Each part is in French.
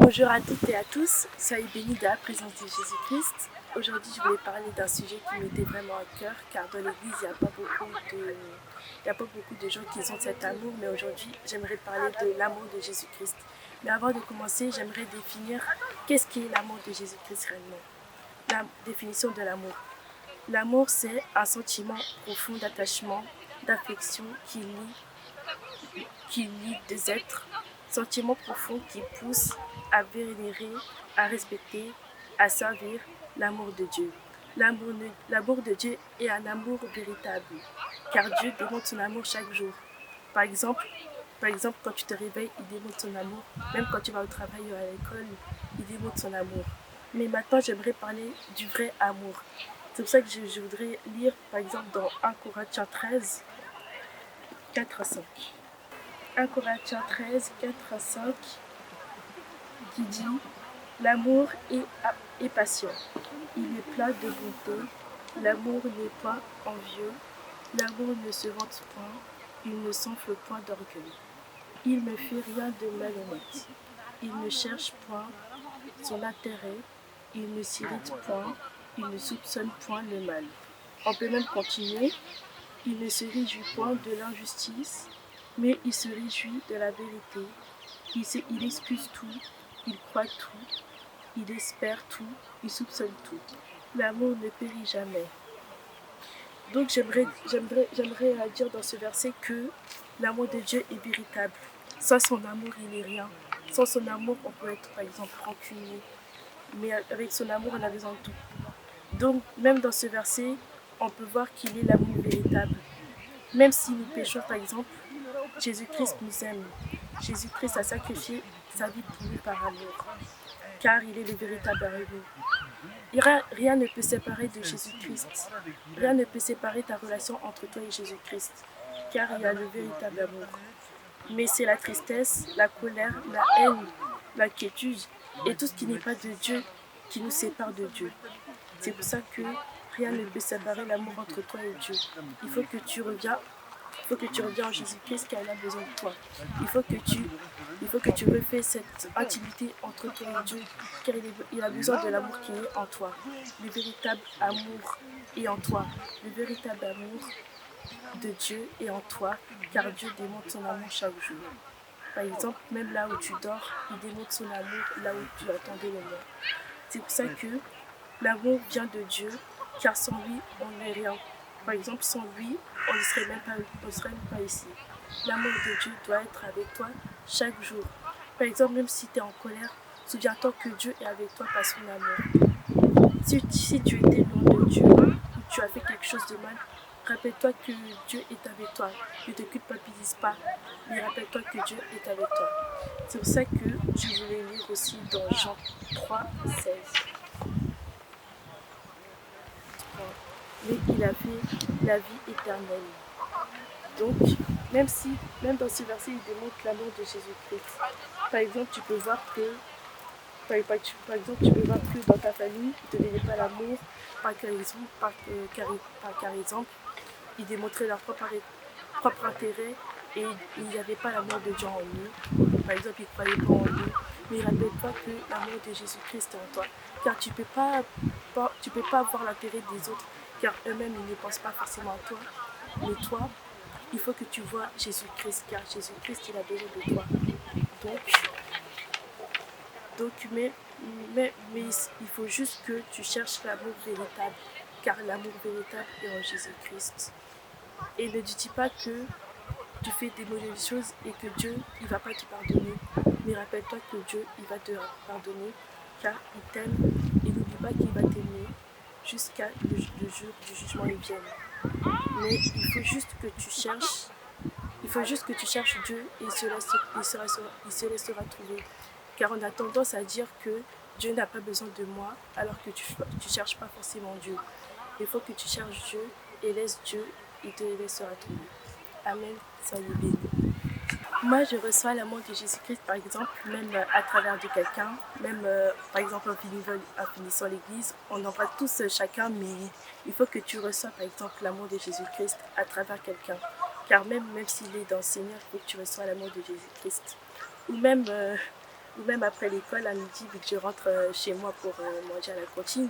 Bonjour à toutes et à tous, soyez bénis de la présence de Jésus-Christ. Aujourd'hui, je voulais parler d'un sujet qui m'était vraiment à cœur, car dans l'église, il n'y a pas beaucoup de gens qui ont cet amour, mais aujourd'hui, j'aimerais parler de l'amour de Jésus-Christ. Mais avant de commencer, j'aimerais définir qu'est-ce qu'est l'amour de Jésus-Christ réellement. La définition de l'amour. L'amour, c'est un sentiment profond d'attachement, d'affection qui lie deux êtres, sentiment profond qui pousse à vénérer, à respecter, à servir l'amour de Dieu. L'amour de Dieu est un amour véritable, car Dieu démontre son amour chaque jour. Par exemple, quand tu te réveilles, il démontre son amour. Même quand tu vas au travail ou à l'école, il démontre son amour. Mais maintenant, j'aimerais parler du vrai amour. C'est pour ça que je voudrais lire, par exemple, dans 1 Corinthiens 13, 4 à 5. 1 Corinthiens 13, 4 à 5, qui dit « L'amour est patient, il est plein de bonté, l'amour n'est pas envieux, l'amour ne se vante point, il ne s'enfle point d'orgueil, il ne fait rien de malhonnête, il ne cherche point son intérêt, il ne s'irrite point, il ne soupçonne point le mal. » On peut même continuer. « Il ne se réjouit point de l'injustice, mais il se réjouit de la vérité. Il excuse tout, il croit tout, il espère tout, il soupçonne tout. L'amour ne périt jamais. » Donc j'aimerais dire dans ce verset que l'amour de Dieu est véritable. Sans son amour, il n'est rien. Sans son amour, on peut être par exemple rancunier. Mais avec son amour, on a besoin de tout. Donc même dans ce verset, on peut voir qu'il est l'amour véritable. Même si nous péchons par exemple, Jésus-Christ nous aime. Jésus-Christ a sacrifié sa vie pour nous par amour, car il est le véritable amour. Rien ne peut séparer de Jésus-Christ. Rien ne peut séparer ta relation entre toi et Jésus-Christ, car il y a le véritable amour. Mais c'est la tristesse, la colère, la haine, l'inquiétude et tout ce qui n'est pas de Dieu qui nous sépare de Dieu. C'est pour ça que rien ne peut séparer l'amour entre toi et Dieu. Il faut que tu reviens en Jésus-Christ car il a besoin de toi. Il faut que tu refais cette intimité entre toi et Dieu car il a besoin de l'amour qui est en toi. Le véritable amour est en toi. Le véritable amour de Dieu est en toi car Dieu démontre son amour chaque jour. Par exemple, même là où tu dors, il démontre son amour là où tu attendais le mot. C'est pour ça que l'amour vient de Dieu, car sans lui, on n'est rien. Par exemple, sans lui, on ne serait même pas ici. L'amour de Dieu doit être avec toi chaque jour. Par exemple, même si tu es en colère, souviens-toi que Dieu est avec toi par son amour. Si tu étais loin de Dieu, ou tu as fait quelque chose de mal, rappelle-toi que Dieu est avec toi. Ne te culpabilise pas, mais rappelle-toi que Dieu est avec toi. C'est pour ça que je voulais lire aussi dans Jean 3, 16. Mais il a fait la vie éternelle. Donc, même dans ce verset, il démontre l'amour de Jésus-Christ. Par exemple, tu peux voir que dans ta famille, ils ne te donnaient pas l'amour par exemple, ils démontraient leur propre intérêt et il n'y avait pas l'amour de Dieu en eux. Par exemple, ils ne croyaient pas en eux. Mais rappelle-toi que l'amour de Jésus-Christ est en toi. Car tu ne peux pas avoir l'intérêt des autres, car eux-mêmes, ils ne pensent pas forcément à toi. Mais toi, il faut que tu vois Jésus-Christ, car Jésus-Christ, il a besoin de toi. Mais il faut juste que tu cherches l'amour véritable, car l'amour véritable est en Jésus-Christ. Et ne dis pas que tu fais des mauvaises choses et que Dieu, il ne va pas te pardonner. Mais rappelle-toi que Dieu, il va te pardonner, car il t'aime et n'oublie pas qu'il va t'aimer jusqu'à le jour du jugement il vienne. Mais il faut juste que tu cherches Dieu et il se laissera trouver. Car on a tendance à dire que Dieu n'a pas besoin de moi alors que tu ne cherches pas forcément Dieu. Il faut que tu cherches Dieu et laisse Dieu, il te laissera trouver. Amen, soyez bénis. Moi, je reçois l'amour de Jésus-Christ, par exemple, même à travers de quelqu'un, même par exemple en finissant l'église, on en voit tous chacun, mais il faut que tu reçois par exemple l'amour de Jésus-Christ à travers quelqu'un. Car même s'il est dans le Seigneur, il faut que tu reçois l'amour de Jésus-Christ. Ou même ou même après l'école, à midi, vu que je rentre chez moi pour manger à la cantine.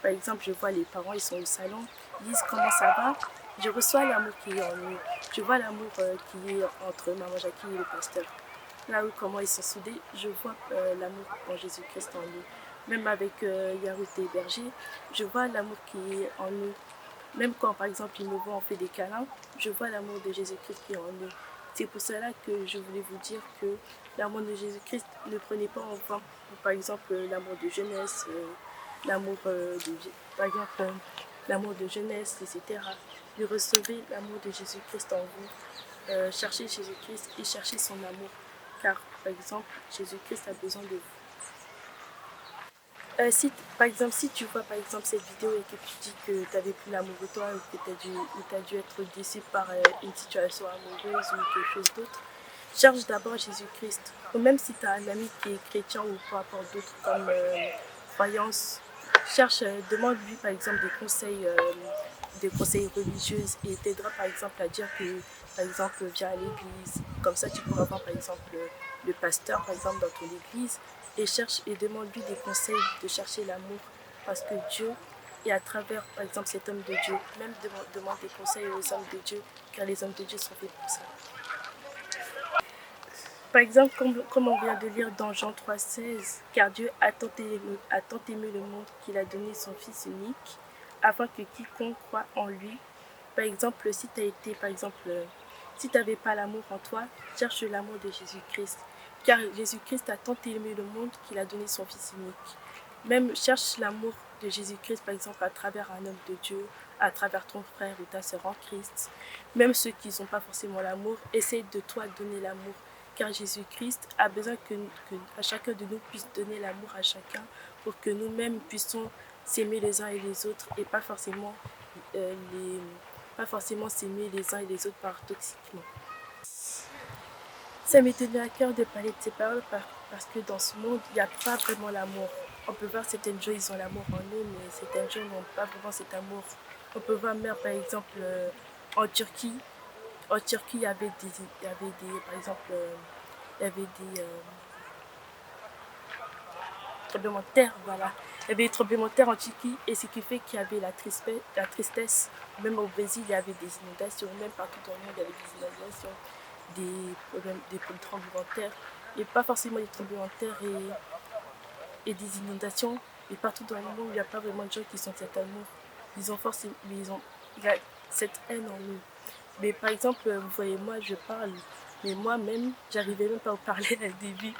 Par exemple, je vois les parents, ils sont au salon, ils disent comment ça va. Je reçois l'amour qui est en eux. Je vois l'amour qui est entre Maman Jackie et le pasteur. Là où comment ils sont soudés, je vois l'amour en Jésus-Christ en eux. Même avec Yarout et Berger, je vois l'amour qui est en eux. Même quand, par exemple, ils me voient, on fait des câlins, je vois l'amour de Jésus-Christ qui est en eux. C'est pour cela que je voulais vous dire que l'amour de Jésus-Christ, ne prenez pas en vain. Par exemple, l'amour de jeunesse, l'amour par exemple, l'amour de jeunesse, etc. De recevez l'amour de Jésus-Christ en vous. Cherchez Jésus-Christ et cherchez son amour. Car, par exemple, Jésus-Christ a besoin de vous. Si, par exemple, si tu vois par exemple cette vidéo et que tu dis que tu n'avais plus l'amour de toi ou que tu as dû être déçu par une situation amoureuse ou quelque chose d'autre, cherche d'abord Jésus-Christ. Ou même si tu as un ami qui est chrétien ou peu importe d'autres comme croyance, cherche, demande-lui par exemple des conseils religieux et t'aidera par exemple à dire que par exemple viens à l'église. Comme ça tu pourras voir par exemple le pasteur par exemple dans ton église et cherche et demande-lui des conseils de chercher l'amour parce que Dieu et à travers par exemple cet homme de Dieu, même demande des conseils aux hommes de Dieu car les hommes de Dieu sont faits pour ça. Par exemple, comme on vient de lire dans Jean 3,16, car Dieu a tant aimé le monde qu'il a donné son Fils unique, afin que quiconque croit en lui, par exemple, si tu as été, par exemple, si tu n'avais pas l'amour en toi, cherche l'amour de Jésus-Christ. Car Jésus-Christ a tant aimé le monde qu'il a donné son Fils unique. Même cherche l'amour de Jésus-Christ, par exemple, à travers un homme de Dieu, à travers ton frère ou ta sœur en Christ. Même ceux qui n'ont pas forcément l'amour, essaye de toi donner l'amour. Car Jésus-Christ a besoin que à chacun de nous puisse donner l'amour à chacun pour que nous-mêmes puissions s'aimer les uns et les autres et pas forcément s'aimer les uns et les autres par toxiquement. Ça m'est tenu à cœur de parler de ces paroles parce que dans ce monde, il n'y a pas vraiment l'amour. On peut voir certaines gens, ils ont l'amour en eux, mais certaines gens n'ont pas vraiment cet amour. On peut voir même, par exemple, en Turquie. En Turquie, par exemple, il y avait des tremblements de terre, voilà. Il y avait des tremblements de terre en Turquie et ce qui fait qu'il y avait la tristesse. Même au Brésil, il y avait des inondations. Même partout dans le monde, il y avait des inondations, des tremblements de terre. Et pas forcément des tremblements de terre et des inondations. Et partout dans le monde, il n'y a pas vraiment de gens qui sont cet amour. Il y a cette haine en nous. Mais par exemple, vous voyez, moi, je parle. Mais moi-même, j'arrivais même pas à parler au début.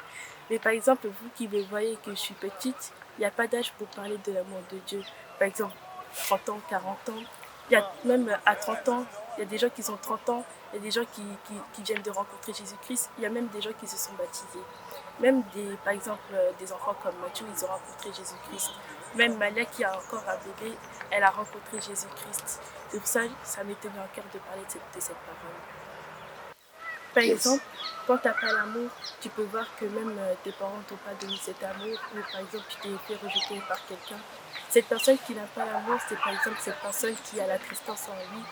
Mais par exemple, vous qui me voyez que je suis petite, il n'y a pas d'âge pour parler de l'amour de Dieu. Par exemple, 30 ans, 40 ans. Il y a même à 30 ans, il y a des gens qui ont 30 ans, il y a des gens qui viennent de rencontrer Jésus-Christ, il y a même des gens qui se sont baptisés. Même par exemple, des enfants comme Mathieu, ils ont rencontré Jésus-Christ. Même Malia qui a encore un bébé, elle a rencontré Jésus-Christ. C'est pour ça que ça m'est tenu à cœur de parler de cette parole. Par exemple, quand tu n'as pas l'amour, tu peux voir que même tes parents ne t'ont pas donné cet amour, ou par exemple tu t'es fait rejeter par quelqu'un. Cette personne qui n'a pas l'amour, c'est par exemple cette personne qui a la tristesse en lui.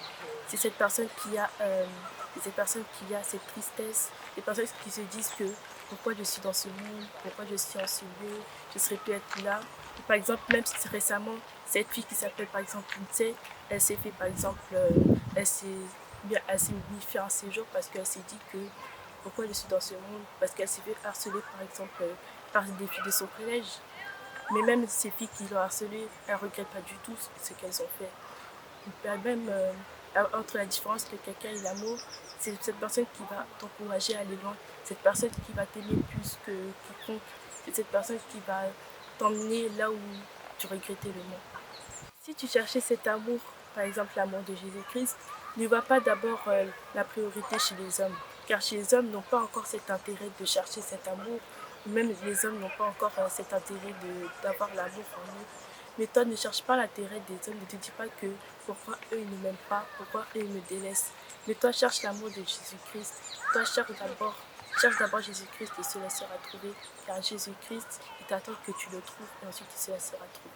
C'est cette personne qui a cette tristesse. Des personnes qui se disent que pourquoi je suis dans ce monde, pourquoi je suis en ce lieu, je ne serais plus être là. Et par exemple, même si récemment, cette fille qui s'appelle par exemple Lindsay, elle s'est fait par exemple, elle s'est mis fait un séjour parce qu'elle s'est dit que pourquoi je suis dans ce monde, parce qu'elle s'est fait harceler par exemple par des filles de son collège. Mais même ces filles qui l'ont harcelée, elles ne regrettent pas du tout ce qu'elles ont fait. Même entre la différence que quelqu'un et l'amour, c'est cette personne qui va t'encourager à aller loin, cette personne qui va t'aimer plus que quiconque, c'est cette personne qui va t'emmener là où tu regrettais le moins. Si tu cherchais cet amour, par exemple l'amour de Jésus-Christ, ne vois pas d'abord la priorité chez les hommes, car chez les hommes n'ont pas encore cet intérêt de chercher cet amour, ou même les hommes n'ont pas encore cet intérêt d'avoir l'amour en eux. Mais toi, ne cherche pas l'intérêt des hommes, ne te dis pas que pourquoi eux ils ne m'aiment pas, pourquoi eux ils me délaissent. Mais toi, cherche l'amour de Jésus-Christ. Toi, cherche d'abord Jésus-Christ et cela sera trouvé, car Jésus-Christ, il t'attend que tu le trouves et ensuite cela sera trouvé.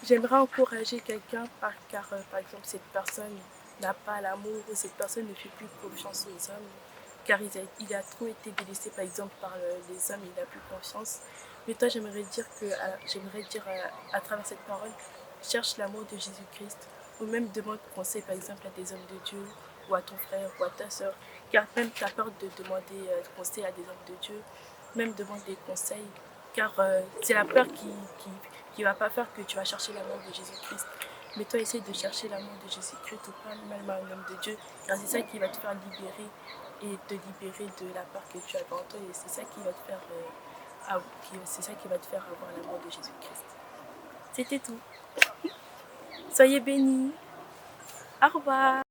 J'aimerais encourager quelqu'un car par exemple cette personne n'a pas l'amour ou cette personne ne fait plus confiance aux hommes. car il a trop été délaissé par exemple par les hommes, il n'a plus confiance. Mais toi, j'aimerais dire à travers cette parole, cherche l'amour de Jésus-Christ, ou même demande conseil par exemple à des hommes de Dieu, ou à ton frère, ou à ta soeur, car même tu as peur de demander conseil à des hommes de Dieu, même demande des conseils, car c'est la peur qui va pas faire que tu vas chercher l'amour de Jésus-Christ. Mais toi, essaye de chercher l'amour de Jésus-Christ ou pas même un homme de Dieu, car c'est ça qui va te faire libérer et te libérer de la peur que tu as en toi, et c'est ça qui va te faire c'est ça qui va te faire avoir l'amour de Jésus-Christ. C'était tout. Soyez bénis. Au revoir.